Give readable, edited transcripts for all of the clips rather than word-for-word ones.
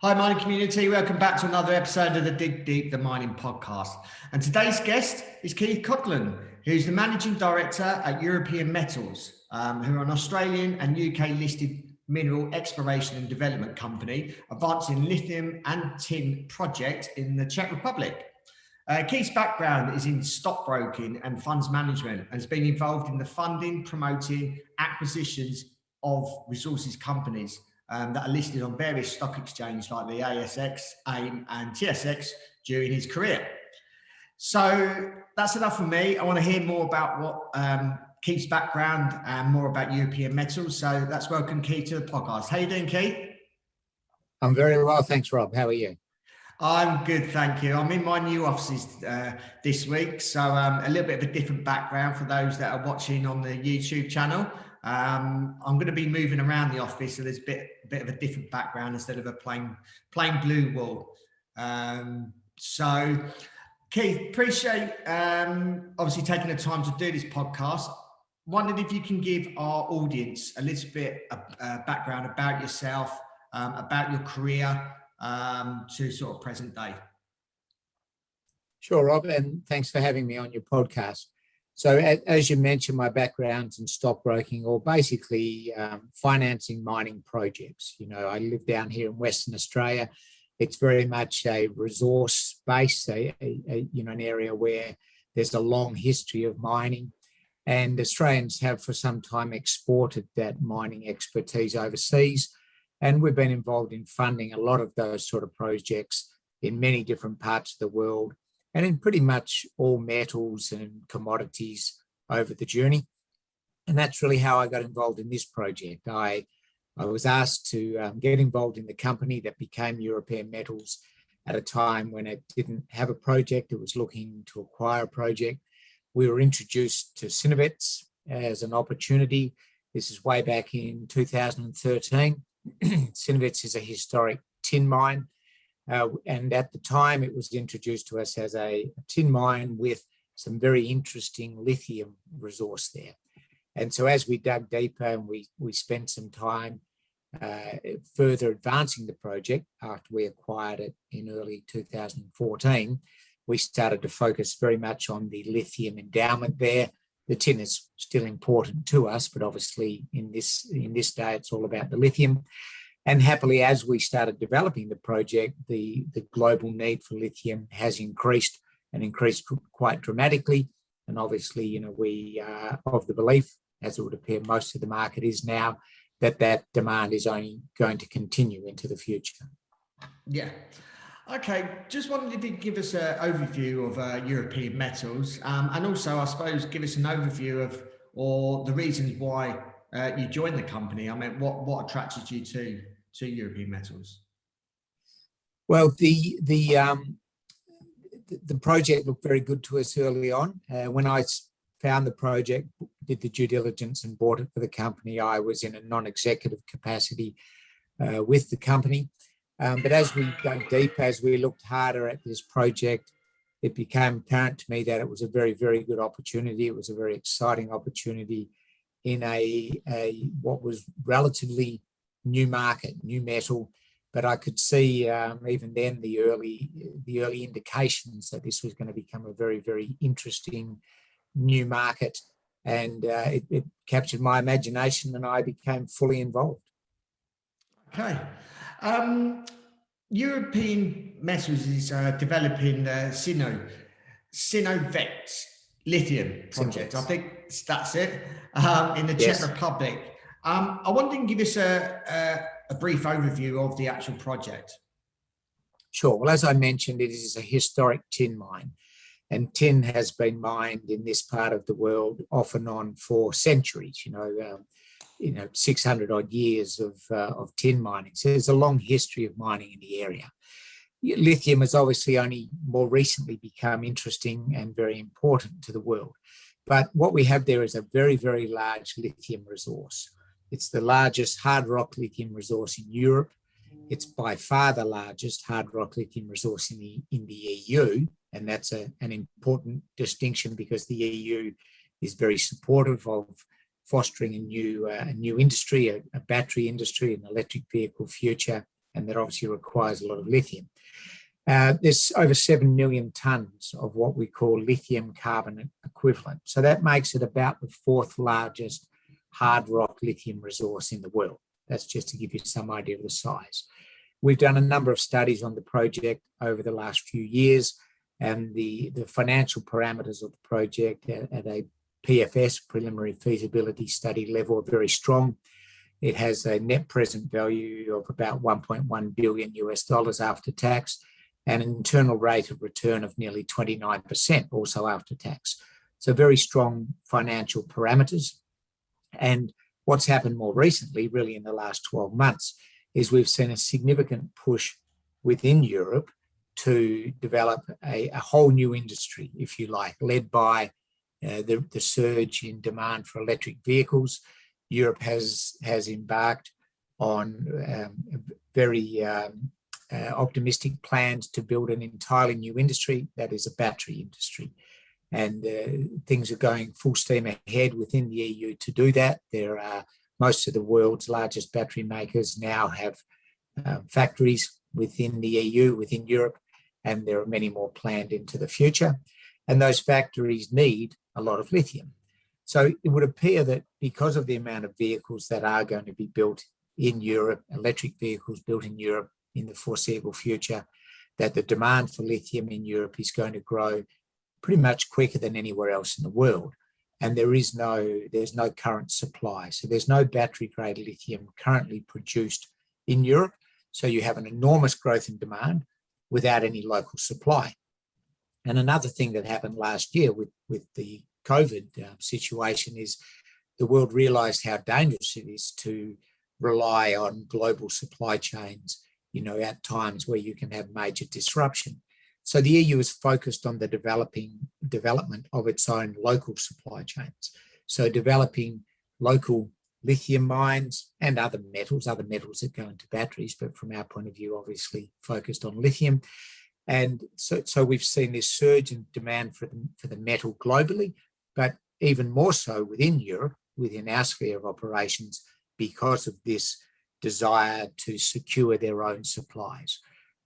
Hi, mining community. Welcome back to another episode of the Dig Deep, the Mining Podcast. And today's guest is Keith Coughlan, who's the Managing Director at European Metals, who are an Australian and UK listed mineral exploration and development company advancing lithium and tin project in the Czech Republic. Keith's background is in stockbroking and funds management and has been involved in the funding, promoting acquisitions of resources companies that are listed on various stock exchanges like the ASX, AIM and TSX during his career. So that's enough for me. I want to hear more about what Keith's background and more about European Metals. So let's welcome Keith to the podcast. How you doing, Keith? I'm very well, thanks, Rob. How are you? I'm good, thank you. I'm in my new offices this week, so a little bit of a different background for those that are watching on the YouTube channel. I'm going to be moving around the office, so there's a bit of a different background instead of a plain blue wall. So, Keith, appreciate obviously taking the time to do this podcast. Wondered if you can give our audience a little bit of background about yourself, about your career to sort of present day. Sure, Rob, and thanks for having me on your podcast. So as you mentioned, my background's in stockbroking, or basically financing mining projects. You know, I live down here in Western Australia. It's very much a resource base, an area where there's a long history of mining, and Australians have for some time exported that mining expertise overseas, and we've been involved in funding a lot of those sort of projects in many different parts of the world, and in pretty much all metals and commodities over the journey. And that's really how I got involved in this project. I was asked to get involved in the company that became European Metals at a time when it didn't have a project. It was looking to acquire a project. We were introduced to Cinovec as an opportunity. This is way back in 2013. Cinovec is a historic tin mine. And at the time, it was introduced to us as a tin mine with some very interesting lithium resource there. And so as we dug deeper and we spent some time further advancing the project after we acquired it in early 2014, we started to focus very much on the lithium endowment there. The tin is still important to us, but obviously in this day, it's all about the lithium. And happily, as we started developing the project, the global need for lithium has increased quite dramatically. And obviously, you know, we are of the belief, as it would appear most of the market is now, that demand is only going to continue into the future. Yeah. Okay. Just wondered if you could give us an overview of European Metals, and also, I suppose, give us an overview of or the reasons why you joined the company. I mean, what attracted you to European Metals? Well, the project looked very good to us early on. When I found the project, did the due diligence and bought it for the company, I was in a non-executive capacity with the company. But as we dug deep, as we looked harder at this project, it became apparent to me that it was a very, very good opportunity. It was a very exciting opportunity in a what was relatively new market, new metal, but I could see even then the early indications that this was going to become a very, very interesting new market, and it captured my imagination, and I became fully involved. Okay. European Metals is developing the Cinovec lithium project. I think that's it, in the Czech Republic. I wonder if you can give us a brief overview of the actual project. Sure. Well, as I mentioned, it is a historic tin mine, and tin has been mined in this part of the world off and on for centuries. 600 odd years of tin mining. So there's a long history of mining in the area. Lithium has obviously only more recently become interesting and very important to the world. But what we have there is a very, very large lithium resource. It's the largest hard rock lithium resource in Europe. It's by far the largest hard rock lithium resource in the EU, and that's an important distinction because the EU is very supportive of fostering a new industry, a battery industry, an electric vehicle future and that obviously requires a lot of lithium. There's over 7 million tonnes of what we call lithium carbonate equivalent. So that makes it about the fourth largest hard rock lithium resource in the world. That's just to give you some idea of the size. We've done a number of studies on the project over the last few years, and the financial parameters of the project at a PFS, preliminary feasibility study level, are very strong. It has a net present value of about $1.1 billion after tax, and an internal rate of return of nearly 29%, also after tax. So very strong financial parameters. And what's happened more recently, really in the last 12 months, is we've seen a significant push within Europe to develop a whole new industry, if you like, led by the surge in demand for electric vehicles. Europe has embarked on very optimistic plans to build an entirely new industry, that is a battery industry. And things are going full steam ahead within the EU to do that. There are most of the world's largest battery makers now have factories within the EU, within Europe, and there are many more planned into the future. And those factories need a lot of lithium. So it would appear that because of the amount of vehicles that are going to be built in Europe, electric vehicles built in Europe in the foreseeable future, that the demand for lithium in Europe is going to grow pretty much quicker than anywhere else in the world. And there's no current supply. So there's no battery-grade lithium currently produced in Europe. So you have an enormous growth in demand without any local supply. And another thing that happened last year with the COVID situation is the world realized how dangerous it is to rely on global supply chains, at times where you can have major disruption. So the EU is focused on the development of its own local supply chains. So developing local lithium mines and other metals that go into batteries, but from our point of view, obviously focused on lithium. And so we've seen this surge in demand for the metal globally, but even more so within Europe, within our sphere of operations, because of this desire to secure their own supplies.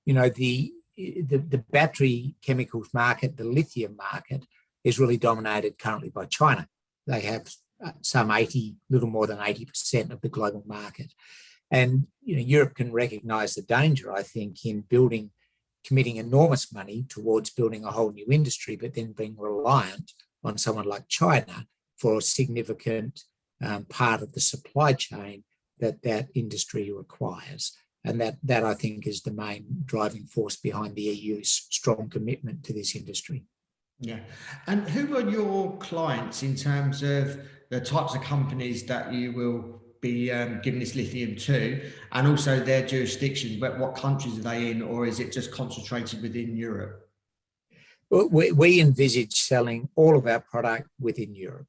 The battery chemicals market, the lithium market, is really dominated currently by China. They have little more than 80% of the global market. And Europe can recognize the danger, I think, in committing enormous money towards building a whole new industry, but then being reliant on someone like China for a significant part of the supply chain that industry requires. And that I think is the main driving force behind the EU's strong commitment to this industry. Yeah. And who are your clients in terms of the types of companies that you will be giving this lithium to, and also their jurisdictions? What countries are they in, or is it just concentrated within Europe? Well, we envisage selling all of our product within Europe.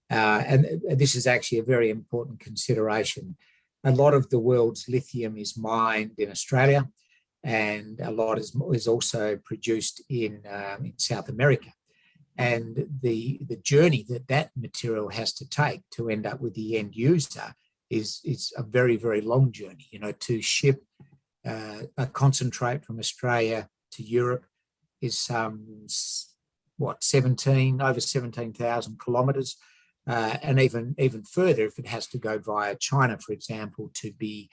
And this is actually a very important consideration. A lot of the world's lithium is mined in Australia, and a lot is also produced in South America. And the journey that material has to take to end up with the end user is a very, very long journey. To ship a concentrate from Australia to Europe is over 17,000 kilometres. And even further if it has to go via China, for example, to be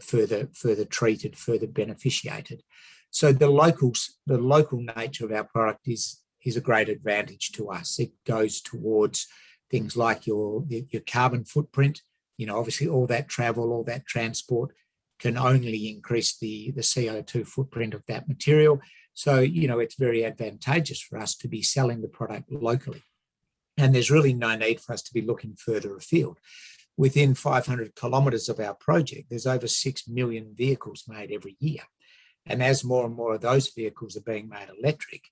further treated, further beneficiated. So the local nature of our product is a great advantage to us. It goes towards things like your carbon footprint. Obviously all that travel, all that transport can only increase the CO2 footprint of that material. So, it's very advantageous for us to be selling the product locally. And there's really no need for us to be looking further afield. Within 500 kilometres of our project, there's over 6 million vehicles made every year. And as more and more of those vehicles are being made electric,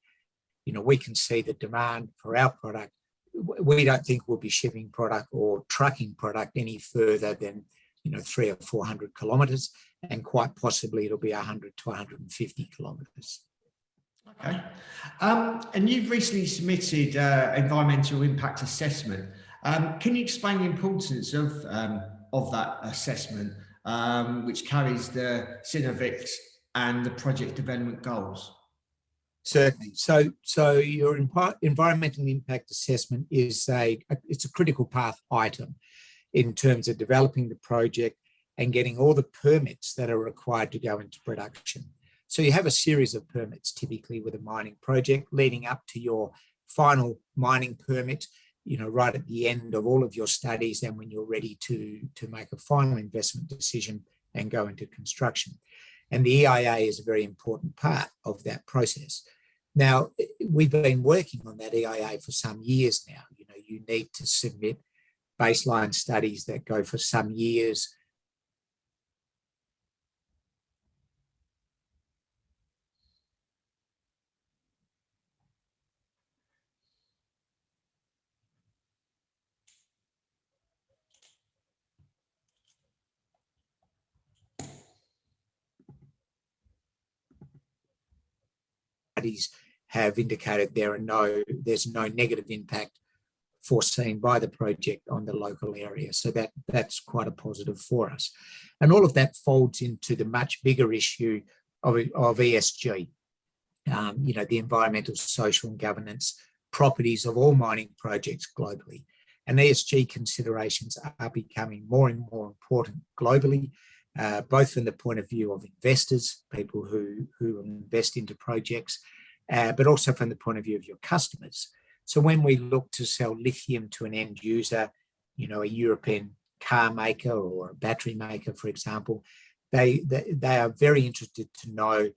we can see the demand for our product. We don't think we'll be shipping product or trucking product any further than 300 or 400 kilometres, and quite possibly it'll be 100 to 150 kilometres. Okay. And you've recently submitted environmental impact assessment. Can you explain the importance of that assessment which carries the Cinovec and the project development goals? Certainly. So your environmental impact assessment is it's a critical path item in terms of developing the project and getting all the permits that are required to go into production. So you have a series of permits typically with a mining project leading up to your final mining permit, right at the end of all of your studies and when you're ready to make a final investment decision and go into construction. And the EIA is a very important part of that process. Now, we've been working on that EIA for some years now. You need to submit baseline studies that go for some years. Studies have indicated there's no negative impact foreseen by the project on the local area. So that's quite a positive for us. And all of that folds into the much bigger issue of ESG, the environmental, social and governance properties of all mining projects globally. And ESG considerations are becoming more and more important globally, both from the point of view of investors, people who invest into projects, but also from the point of view of your customers. So when we look to sell lithium to an end user, a European car maker or a battery maker, for example, they are very interested to know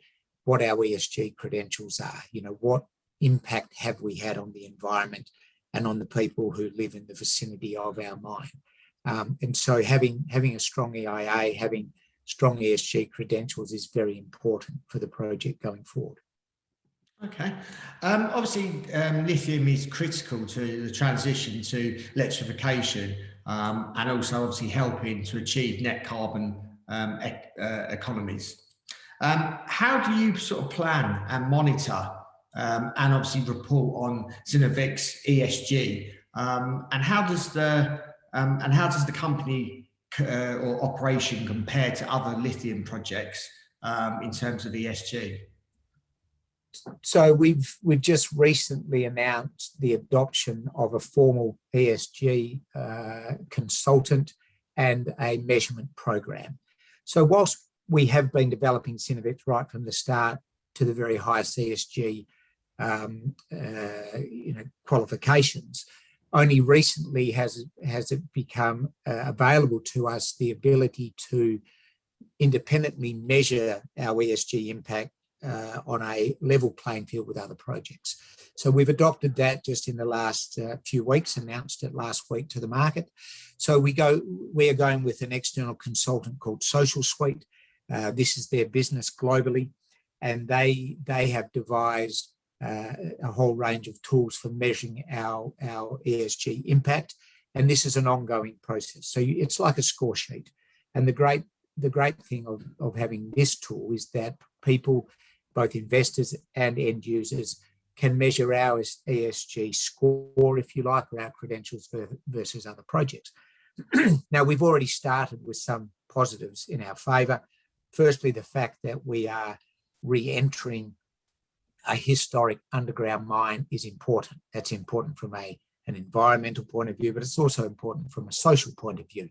what our ESG credentials are. What impact have we had on the environment and on the people who live in the vicinity of our mine? And so having a strong EIA, having strong ESG credentials is very important for the project going forward. Okay. Obviously, lithium is critical to the transition to electrification, and also obviously helping to achieve net carbon economies. How do you sort of plan and monitor and obviously report on Cinovec's ESG? And how does the company or operation compare to other lithium projects in terms of ESG? So we've just recently announced the adoption of a formal ESG consultant and a measurement program. So whilst we have been developing Cinovec right from the start to the very highest ESG qualifications, only recently has it become available to us the ability to independently measure our ESG impact on a level playing field with other projects. So we've adopted that just in the last few weeks, announced it last week to the market. So we are going with an external consultant called Social Suite. This is their business globally, and they have devised a whole range of tools for measuring our ESG impact. And this is an ongoing process. So it's like a score sheet. And the great thing of having this tool is that people, both investors and end users, can measure our ESG score, if you like, or our credentials versus other projects. Now, we've already started with some positives in our favour. Firstly, the fact that we are re-entering a historic underground mine is important. That's important from an environmental point of view, but it's also important from a social point of view.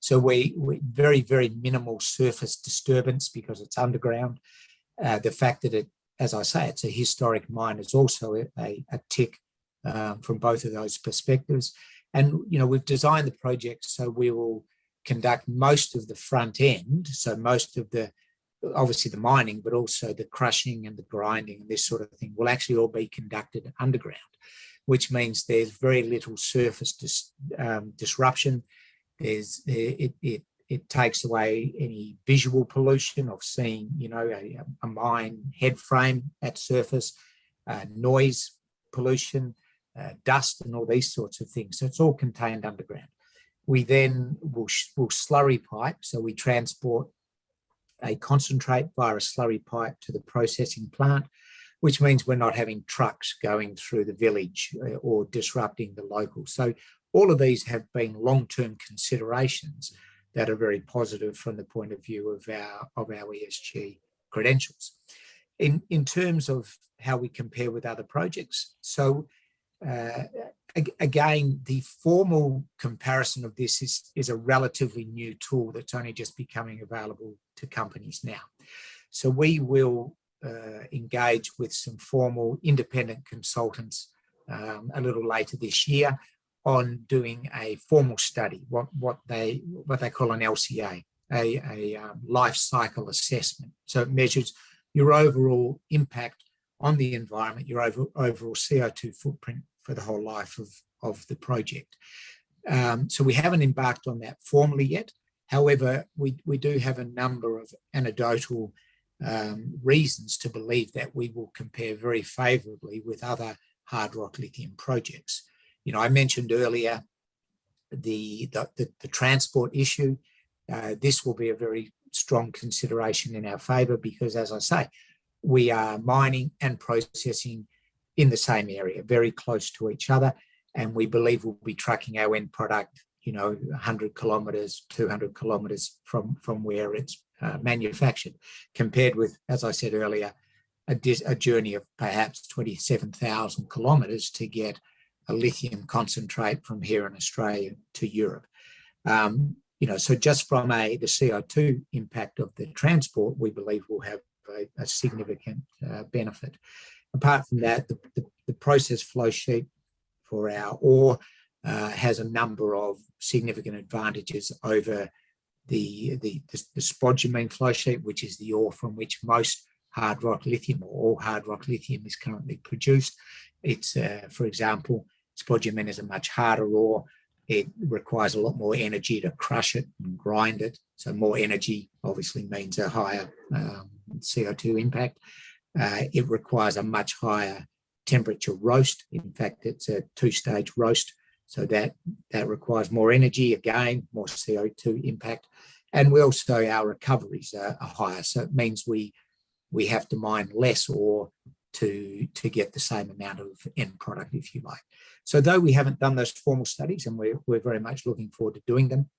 So we very, very minimal surface disturbance because it's underground. The fact that it, as I say, it's a historic mine is also a tick from both of those perspectives. And, we've designed the project so we will conduct most of the front end, so most of obviously the mining, but also the crushing and the grinding and this sort of thing will actually all be conducted underground, which means there's very little surface disruption. It takes away any visual pollution of seeing, a mine head frame at surface, noise pollution, dust and all these sorts of things. So it's all contained underground. We then will slurry pipe. So we transport a concentrate via a slurry pipe to the processing plant, which means we're not having trucks going through the village or disrupting the locals. So all of these have been long-term considerations that are very positive from the point of view of our ESG credentials. In terms of how we compare with other projects, so again, the formal comparison of this is a relatively new tool that's only just becoming available to companies now. So we will engage with some formal independent consultants a little later this year on doing a formal study, what they call an LCA, a life cycle assessment. So it measures your overall impact on the environment, your overall CO2 footprint for the whole life of the project. So we haven't embarked on that formally yet. However, we do have a number of anecdotal reasons to believe that we will compare very favourably with other hard rock lithium projects. I mentioned earlier the transport issue. This will be a very strong consideration in our favour because, as I say, we are mining and processing in the same area, very close to each other, and we believe we'll be trucking our end product, 100 kilometres, 200 kilometres from where it's manufactured, compared with, as I said earlier, a journey of perhaps 27,000 kilometres to get a lithium concentrate from here in Australia to Europe. So just from the CO2 impact of the transport, we believe will have a significant benefit. Apart from that, the process flow sheet for our ore has a number of significant advantages over the spodumene flow sheet, which is the ore from which most hard rock lithium or all hard rock lithium is currently produced. It's, for example, spodumene is a much harder ore. It requires a lot more energy to crush it and grind it. So more energy obviously means a higher CO2 impact. It requires a much higher temperature roast. In fact, it's a 2-stage roast. So that requires more energy, again, more CO2 impact. And our recoveries are higher. So it means we have to mine less ore to get the same amount of end product, if you like. So though we haven't done those formal studies, and we're very much looking forward to doing them,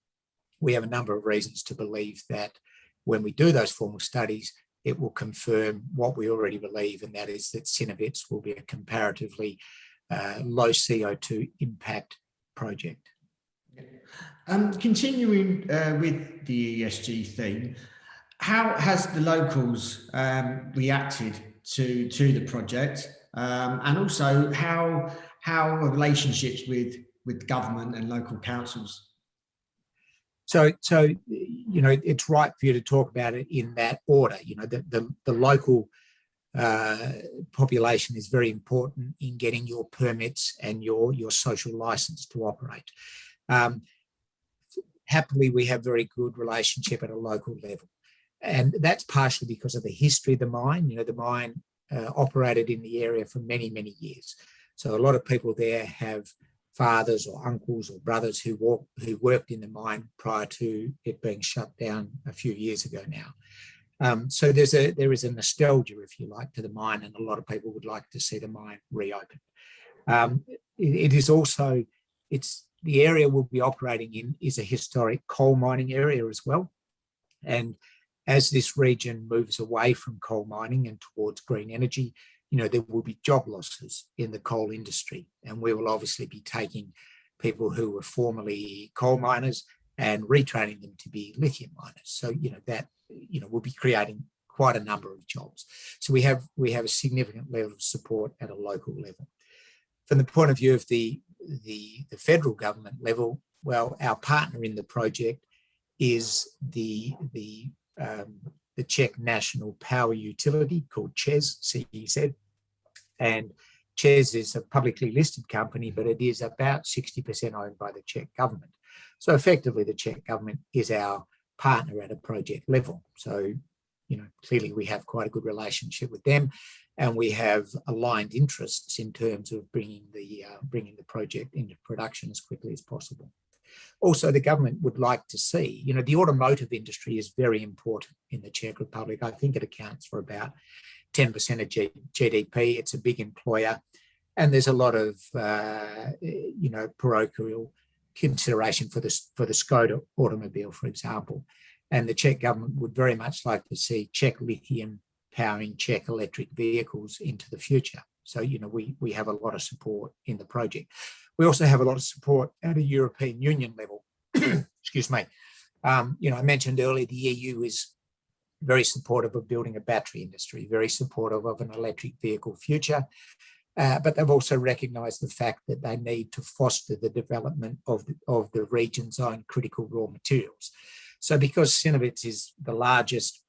we have a number of reasons to believe that when we do those formal studies, it will confirm what we already believe, and that is that Cinovec will be a comparatively low CO2 impact project. Continuing with the ESG theme, how has the locals reacted to the project, and also how are relationships with government and local councils? So it's right for you to talk about it in that order. The local population is very important in getting your permits and your social license to operate. Happily, we have very good relationship at a local level. And that's partially because of the history of the mine. The mine operated in the area for many, many years. So a lot of people there have fathers or uncles or brothers who worked in the mine prior to it being shut down a few years ago now. So there is a nostalgia, if you like, to the mine, and a lot of people would like to see the mine reopened. The area we'll be operating in is a historic coal mining area as well. And as this region moves away from coal mining and towards green energy, there will be job losses in the coal industry. And we will obviously be taking people who were formerly coal miners and retraining them to be lithium miners. So, we'll be creating quite a number of jobs. So we have a significant level of support at a local level. From the point of view of the federal government level, well, our partner in the project is the Czech national power utility called CEZ. And CEZ is a publicly listed company, but it is about 60% owned by the Czech government. So effectively, the Czech government is our partner at a project level. So, clearly we have quite a good relationship with them, and we have aligned interests in terms of bringing the project into production as quickly as possible. Also, the government would like to see, the automotive industry is very important in the Czech Republic. I think it accounts for about 10% of GDP. It's a big employer, and there's a lot of, parochial consideration for the Skoda automobile, for example. And the Czech government would very much like to see Czech lithium powering Czech electric vehicles into the future. So, we have a lot of support in the project. We also have a lot of support at a European Union level. Excuse me. I mentioned earlier the EU is very supportive of building a battery industry, very supportive of an electric vehicle future. But they've also recognised the fact that they need to foster the development of the region's own critical raw materials. So because Cinovec is the largest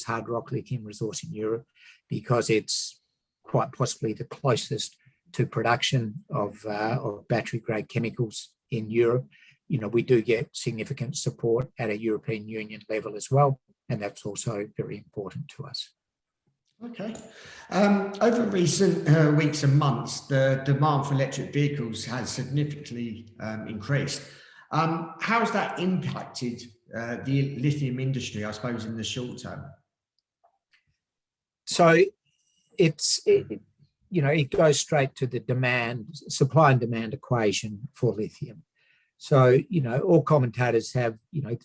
hard rock lithium resource in Europe, because it's quite possibly the closest to production of battery grade chemicals in Europe, we do get significant support at a European Union level as well. And that's also very important to us. Okay. Over recent weeks and months, the demand for electric vehicles has significantly increased. How has that impacted the lithium industry, I suppose, in the short term? So it goes straight to the supply and demand equation for lithium. So, all commentators have,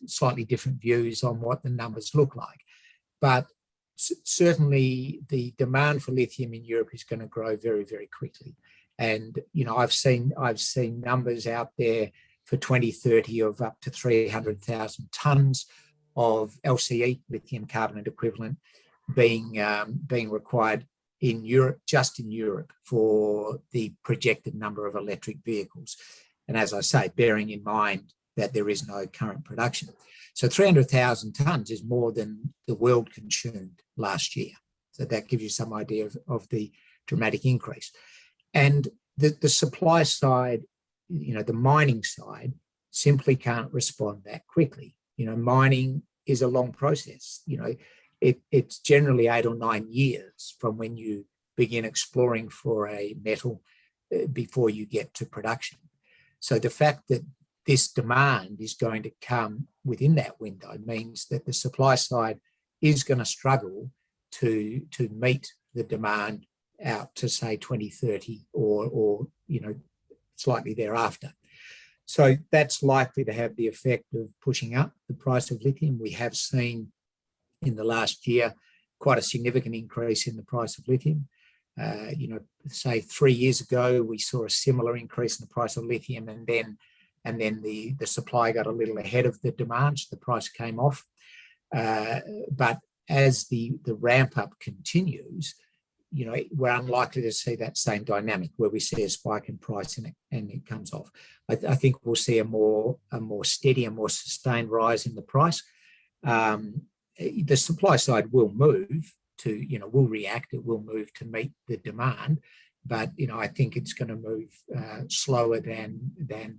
slightly different views on what the numbers look like. But certainly the demand for lithium in Europe is going to grow very, very quickly. And, I've seen numbers out there for 2030 of up to 300,000 tonnes of LCE, lithium carbonate equivalent, being required in Europe, just in Europe, for the projected number of electric vehicles. And as I say, bearing in mind that there is no current production. So 300,000 tonnes is more than the world consumed last year. So that gives you some idea of the dramatic increase. And the supply side, the mining side, simply can't respond that quickly. Mining is a long process. It's generally 8 or 9 years from when you begin exploring for a metal before you get to production. So the fact that this demand is going to come within that window means that the supply side is going to struggle to meet the demand out to, say, 2030 or slightly thereafter. So that's likely to have the effect of pushing up the price of lithium. We have seen in the last year quite a significant increase in the price of lithium. Say 3 years ago, we saw a similar increase in the price of lithium, and then the supply got a little ahead of the demand, so the price came off. But as the ramp up continues, we're unlikely to see that same dynamic where we see a spike in price and it comes off. I think we'll see a more steady and more sustained rise in the price. The supply side will move to, will react, it will move to meet the demand, but, I think it's going to move slower than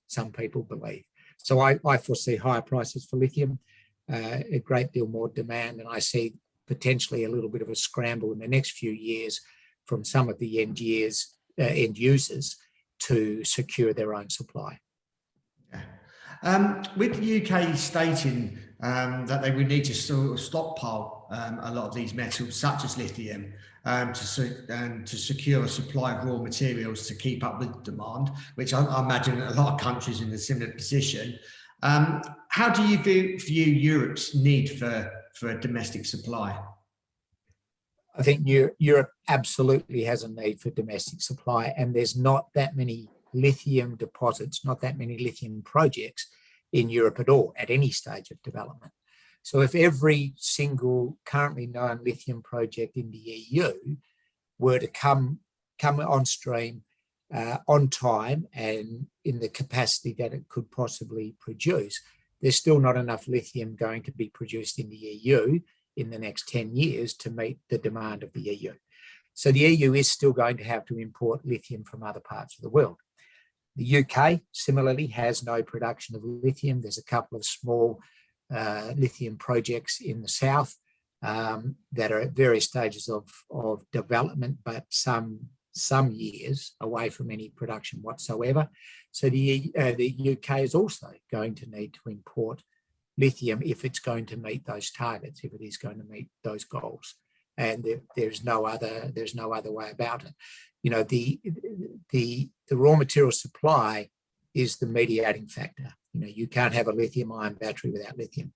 some people believe. So I foresee higher prices for lithium, a great deal more demand, and I see potentially a little bit of a scramble in the next few years from some of the end users to secure their own supply. With the UK stating that they would need to sort of stockpile a lot of these metals, such as lithium, to secure a supply of raw materials to keep up with demand, which I imagine a lot of countries in a similar position. How do you view Europe's need for a domestic supply? I think Europe absolutely has a need for domestic supply, and there's not that many lithium deposits, not that many lithium projects in Europe at all, at any stage of development. So if every single currently known lithium project in the EU were to come on stream on time and in the capacity that it could possibly produce, there's still not enough lithium going to be produced in the EU in the next 10 years to meet the demand of the EU. So the EU is still going to have to import lithium from other parts of the world. The UK similarly has no production of lithium. There's a couple of small lithium projects in the south that are at various stages of development, but some years away from any production whatsoever. So the UK is also going to need to import lithium if it's going to meet those targets, if it is going to meet those goals. And there's no other way about it. The raw material supply is the mediating factor. You can't have a lithium-ion battery without lithium.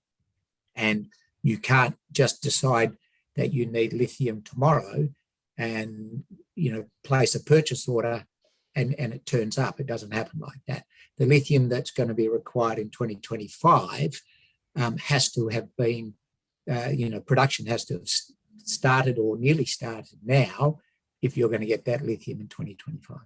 And you can't just decide that you need lithium tomorrow and, place a purchase order and it turns up. It doesn't happen like that. The lithium that's going to be required in 2025 has to have been, production has to have started or nearly started now if you're going to get that lithium in 2025.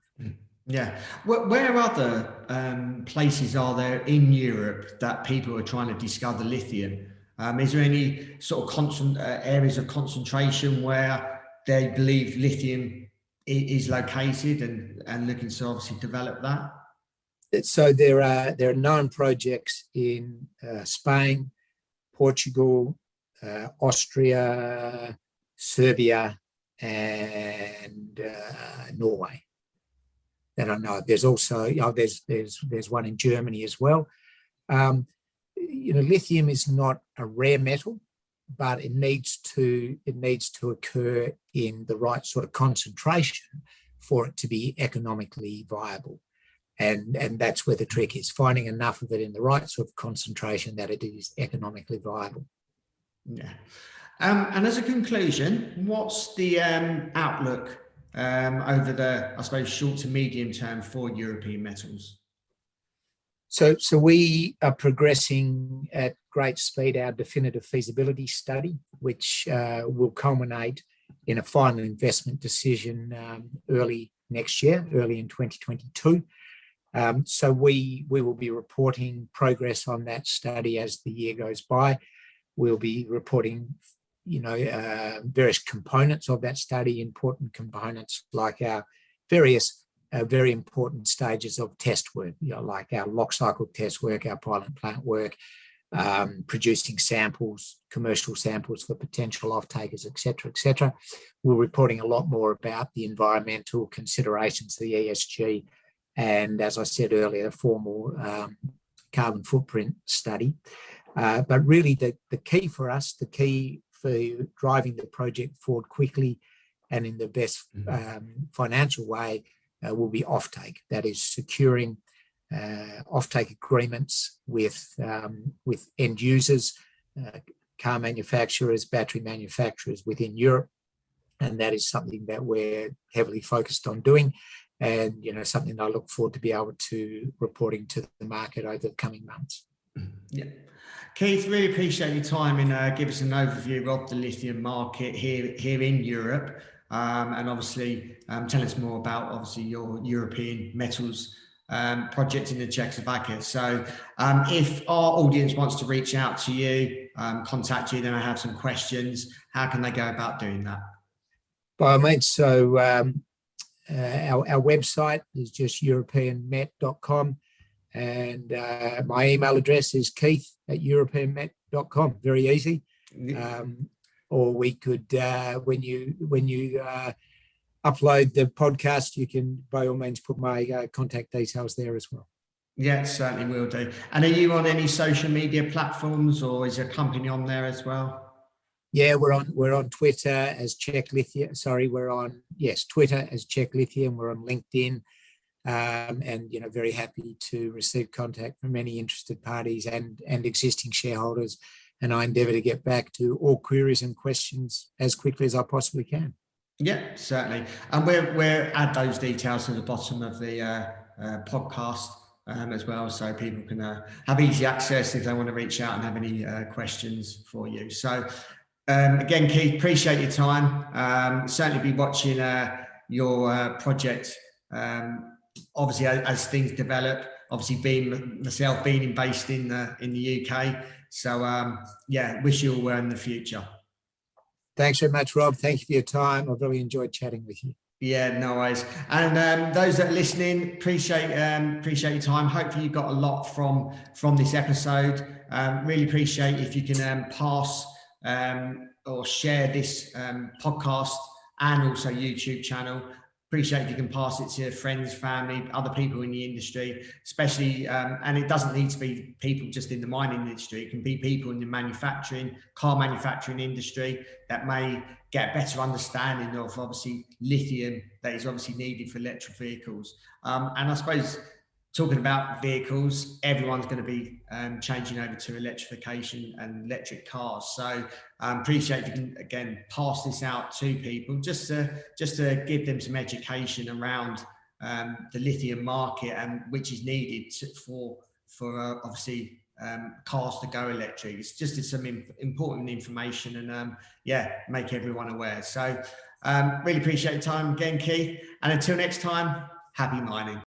Yeah. Where other places are there in Europe that people are trying to discover lithium? Is there any sort of constant areas of concentration where they believe lithium is located and looking to obviously develop that? So there are known projects in Spain, Portugal, Austria, Serbia, and Norway that I know. There's also there's one in Germany as well. Lithium is not a rare metal, but it needs to occur in the right sort of concentration for it to be economically viable. And that's where the trick is, finding enough of it in the right sort of concentration that it is economically viable. Yeah. And as a conclusion, what's the outlook over the, I suppose, short to medium term for European metals? So we are progressing at great speed our definitive feasibility study, which will culminate in a final investment decision early next year, early in 2022. So we will be reporting progress on that study as the year goes by. We'll be reporting, various components of that study, important components like our various very important stages of test work, like our lock cycle test work, our pilot plant work, producing samples, commercial samples for potential off-takers, et cetera. We're reporting a lot more about the environmental considerations, the ESG, and as I said earlier, a formal carbon footprint study. But really the key for us, the key for driving the project forward quickly and in the best financial way will be offtake. That is securing offtake agreements with end users, car manufacturers, battery manufacturers within Europe. And that is something that we're heavily focused on doing. And, something that I look forward to be able to reporting to the market over the coming months. Yeah. Keith, really appreciate your time and give us an overview of the lithium market here in Europe. And obviously tell us more about obviously your European metals project in the Czech Republic. So if our audience wants to reach out to you, contact you, then I have some questions, how can they go about doing that? By all means, so our website is just europeanmet.com, and my email address is keith@europeanmet.com. Very easy. Or we could, when you upload the podcast, you can by all means put my contact details there as well. Yeah, certainly will do. And are you on any social media platforms, or is your company on there as well? Yeah, we're on Twitter as Czech Lithium. Sorry, Twitter as Czech Lithium. We're on LinkedIn, and very happy to receive contact from any interested parties and existing shareholders. And I endeavour to get back to all queries and questions as quickly as I possibly can. Yeah, certainly. And we'll add those details to the bottom of the podcast as well, so people can have easy access if they want to reach out and have any questions for you. So again, Keith, appreciate your time. Certainly be watching your project, obviously as things develop. Obviously, being based in the UK. So wish you all well in the future. Thanks very much, Rob. Thank you for your time. I've really enjoyed chatting with you. Yeah, no worries. And those that are listening, appreciate your time. Hopefully you got a lot from this episode. Really appreciate if you can pass or share this podcast and also YouTube channel. Appreciate if you can pass it to your friends, family, other people in the industry, especially, and it doesn't need to be people just in the mining industry. It can be people in the car manufacturing industry that may get a better understanding of obviously lithium that is obviously needed for electric vehicles. And I suppose talking about vehicles, everyone's going to be changing over to electrification and electric cars. So appreciate you can, again, pass this out to people just to give them some education around the lithium market, and which is needed for obviously cars to go electric. It's just some important information, and make everyone aware. So really appreciate your time again, Keith. And until next time, happy mining.